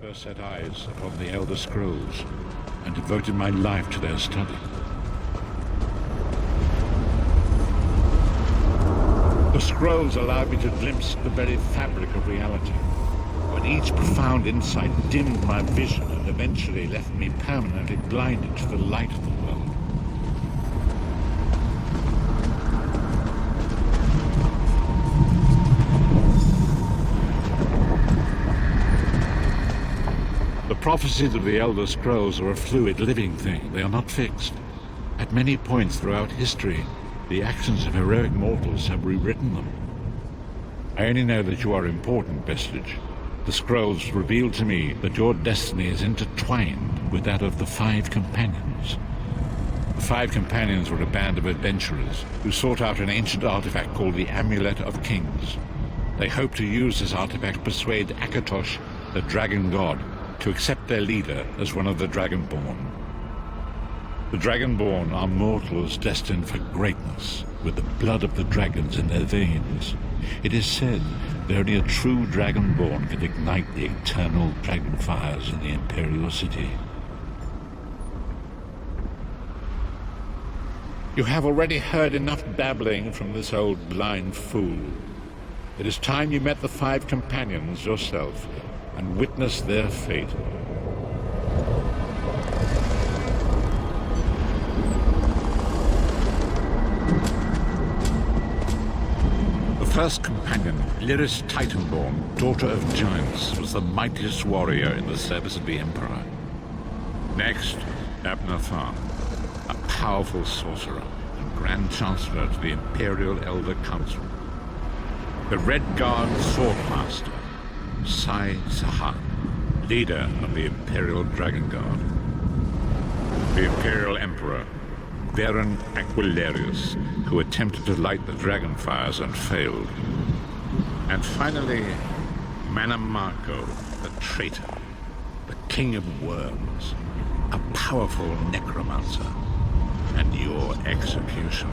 first set eyes upon the Elder Scrolls and devoted my life to their study. The scrolls allowed me to glimpse the very fabric of reality, when each profound insight dimmed my vision and eventually left me permanently blinded to the light of the world. The prophecies of the Elder Scrolls are a fluid, living thing. They are not fixed. At many points throughout history, the actions of heroic mortals have rewritten them. I only know that you are important, Vestige. The scrolls reveal to me that your destiny is intertwined with that of the Five Companions. The Five Companions were a band of adventurers who sought out an ancient artifact called the Amulet of Kings. They hoped to use this artifact to persuade Akatosh, the dragon god, to accept their leader as one of the Dragonborn. The Dragonborn are mortals destined for greatness, with the blood of the dragons in their veins. It is said that only a true Dragonborn can ignite the eternal dragon fires in the Imperial City. You have already heard enough babbling from this old blind fool. It is time you met the Five Companions yourself and witnessed their fate. The first companion, Lyris Titanborn, daughter of giants, was the mightiest warrior in the service of the Emperor. Next, Abner Tharn, a powerful sorcerer and Grand Chancellor to the Imperial Elder Council. The Red Guard Swordmaster, Sai Sahan, leader of the Imperial Dragon Guard. The Imperial Emperor, Varen Aquilarius, who attempted to light the dragon fires and failed. And finally, Manamarco, the traitor, the king of worms, a powerful necromancer, and your executioner.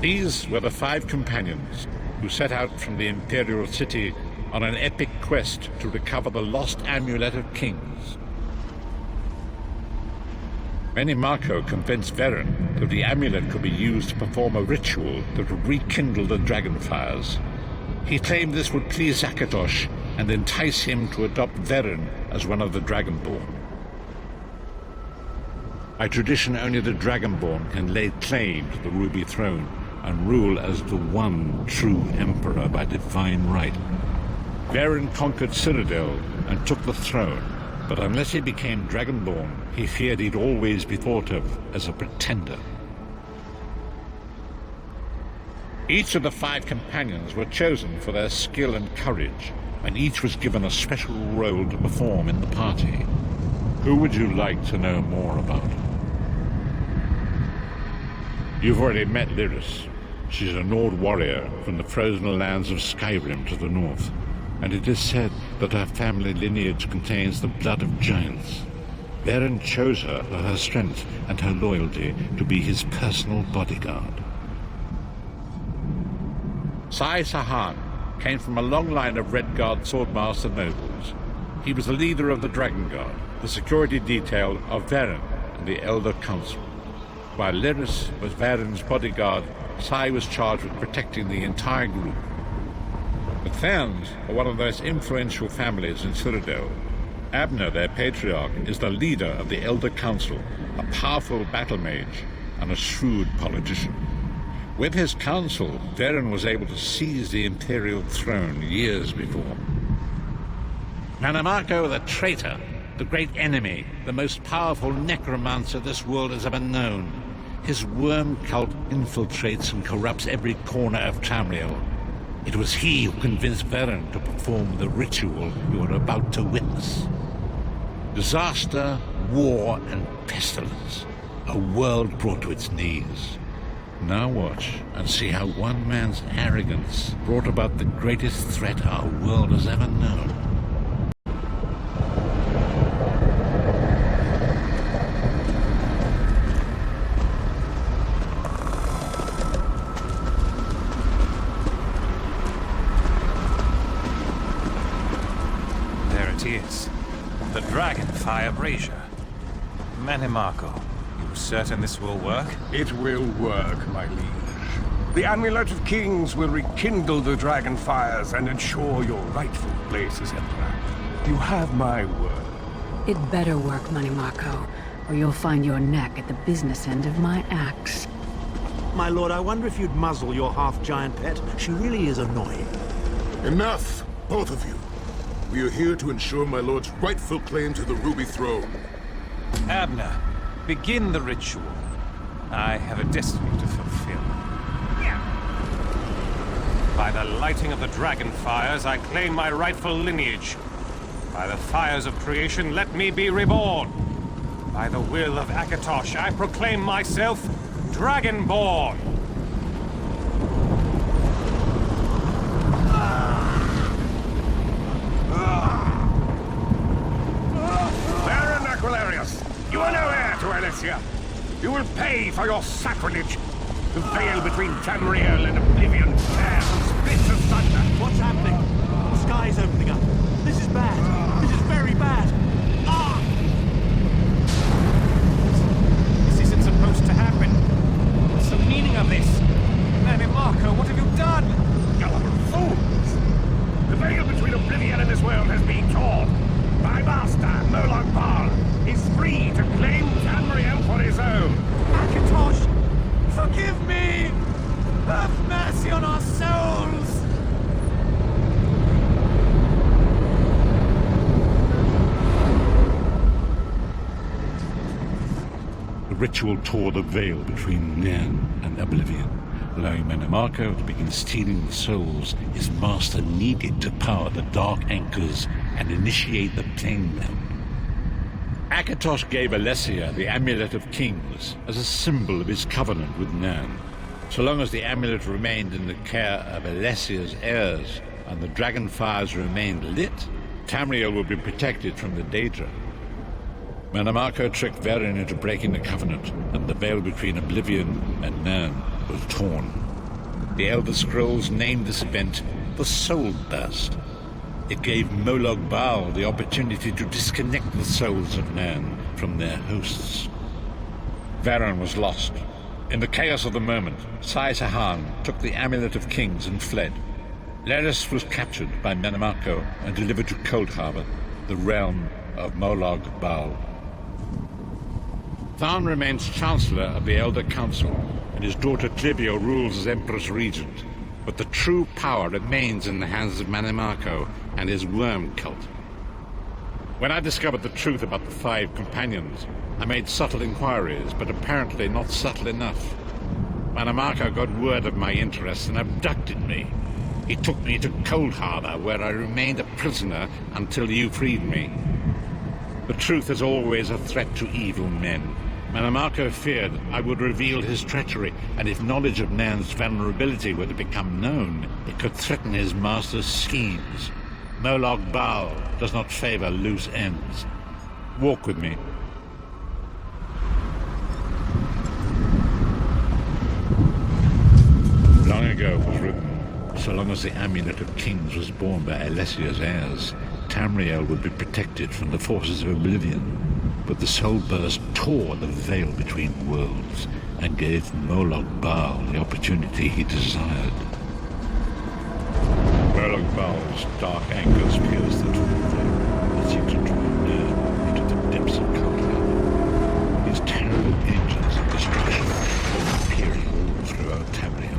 These were the Five Companions who set out from the Imperial City on an epic quest to recover the lost Amulet of Kings. Menimarco convinced Varen that the amulet could be used to perform a ritual that would rekindle the dragon fires. He claimed this would please Akatosh and entice him to adopt Varen as one of the Dragonborn. By tradition, only the Dragonborn can lay claim to the Ruby Throne and rule as the one true Emperor by divine right. Varen conquered Cyrodiil and took the throne, but unless he became Dragonborn, he feared he'd always be thought of as a pretender. Each of the Five Companions were chosen for their skill and courage, and each was given a special role to perform in the party. Who would you like to know more about? You've already met Lyris. She's a Nord warrior from the frozen lands of Skyrim to the north, and it is said that her family lineage contains the blood of giants. Varen chose her for her strength and her loyalty to be his personal bodyguard. Sai Sahan came from a long line of Red Guard Swordmaster nobles. He was the leader of the Dragon Guard, the security detail of Varen and the Elder Council. While Lyris was Varen's bodyguard, Sai was charged with protecting the entire group. The Therns are one of the most influential families in Cyrodiil. Abner, their patriarch, is the leader of the Elder Council, a powerful battle mage and a shrewd politician. With his council, Varen was able to seize the Imperial throne years before. Manamarco the traitor, the great enemy, the most powerful necromancer this world has ever known. His worm cult infiltrates and corrupts every corner of Tamriel. It was he who convinced Varen to perform the ritual you are about to witness. Disaster, war, and pestilence. A world brought to its knees. Now watch and see how one man's arrogance brought about the greatest threat our world has ever known. it is. The Dragonfire Brazier. Manimarco, you certain this will work? It will work, my liege. The Amulet of Kings will rekindle the dragon fires and ensure your rightful place as Emperor. You have my word. It better work, Manimarco, or you'll find your neck at the business end of my axe. My lord, I wonder if you'd muzzle your half-giant pet. She really is annoying. Enough, both of you. We are here to ensure my lord's rightful claim to the Ruby Throne. Abner, begin the ritual. I have a destiny to fulfill. By the lighting of the dragon fires, I claim my rightful lineage. By the fires of creation, let me be reborn. By the will of Akatosh, I proclaim myself Dragonborn. Baron Aquilarius, you are no heir to Elysia. You will pay for your sacrilege. The veil between Tamriel and Oblivion tears and splits asunder. What's happening? The sky's opening up. This is bad. This is very bad. Ah! This isn't supposed to happen. What's the meaning of this? Manimarco, what have you done? Gullible fools! The veil between Oblivion and this world has been torn. My master, Moloch Baal, is free to claim Tamriel for his own. Akatosh, forgive me! Have mercy on our souls! The ritual tore the veil between Nan and Oblivion, allowing Manimarco to begin stealing the souls his master needed to power the Dark Anchors and initiate the Plain Melt. Akatosh gave Elysia the Amulet of Kings as a symbol of his covenant with Nan. So long as the amulet remained in the care of Elysia's heirs and the dragon fires remained lit, Tamriel would be protected from the Daedra. Manimarco tricked Varen into breaking the covenant, and the veil between Oblivion and Nan was torn. The Elder Scrolls named this event the Soul Burst. It gave Moloch Baal the opportunity to disconnect the souls of Nan from their hosts. Varen was lost. In the chaos of the moment, Sai Sahan took the Amulet of Kings and fled. Leris was captured by Manimarco and delivered to Cold Harbor, the realm of Moloch Baal. Tharn remains Chancellor of the Elder Council, and his daughter Tribio rules as Empress Regent. But the true power remains in the hands of Manimarco and his worm cult. When I discovered the truth about the 5 companions, I made subtle inquiries, but apparently not subtle enough. Manimarco got word of my interests and abducted me. He took me to Cold Harbor, where I remained a prisoner until you freed me. The truth is always a threat to evil men. Manimarco feared I would reveal his treachery, and if knowledge of Nan's vulnerability were to become known, it could threaten his master's schemes. Moloch Baal does not favor loose ends. Walk with me. Long ago it was written, so long as the Amulet of Kings was borne by Elysia's heirs, Tamriel would be protected from the forces of Oblivion. But the Soul Burst tore the veil between worlds and gave Moloch Baal the opportunity he desired. Moloch Baal's dark anchors pierced the twin veil that seemed to draw Nan into the depths of Cold Harbor. His terrible engines of destruction were appearing all throughout Tamriel.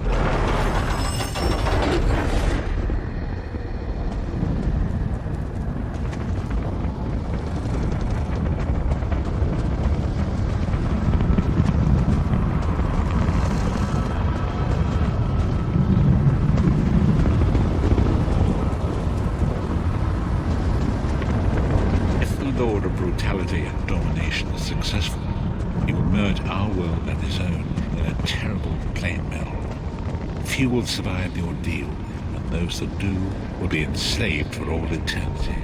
Lord of brutality and domination is successful, he will merge our world and his own in a terrible plain melt. Few will survive the ordeal, and those that do will be enslaved for all eternity.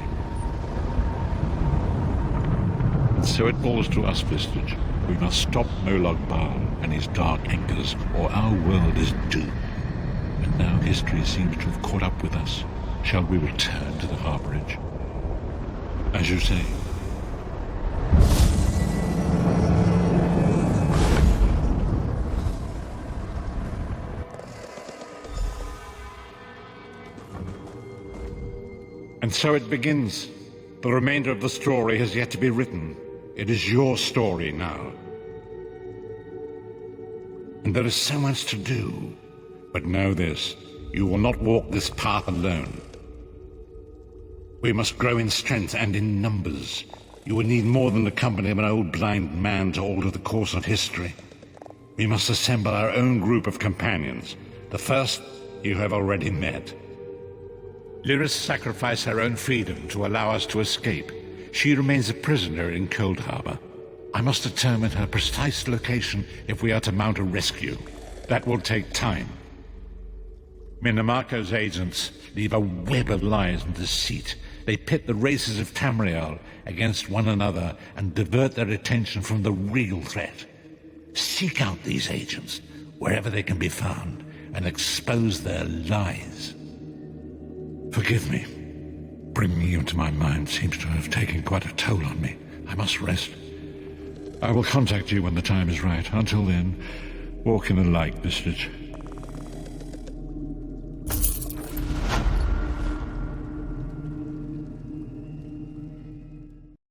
And so it falls to us, Vistage. We must stop Moloch Baal and his dark anchors, or our world is doomed. And now history seems to have caught up with us. Shall we return to the harborage? As you say. And so it begins. The remainder of the story has yet to be written. It is your story now. And there is so much to do. But know this, you will not walk this path alone. We must grow in strength and in numbers. You will need more than the company of an old blind man to alter the course of history. We must assemble our own group of companions. The first you have already met. Lyris sacrificed her own freedom to allow us to escape. She remains a prisoner in Cold Harbor. I must determine her precise location if we are to mount a rescue. That will take time. Minimarco's agents leave a web of lies and deceit. They pit the races of Tamriel against one another and divert their attention from the real threat. Seek out these agents wherever they can be found and expose their lies. Forgive me. Bringing you into my mind seems to have taken quite a toll on me. I must rest. I will contact you when the time is right. Until then, walk in the light, Mistress.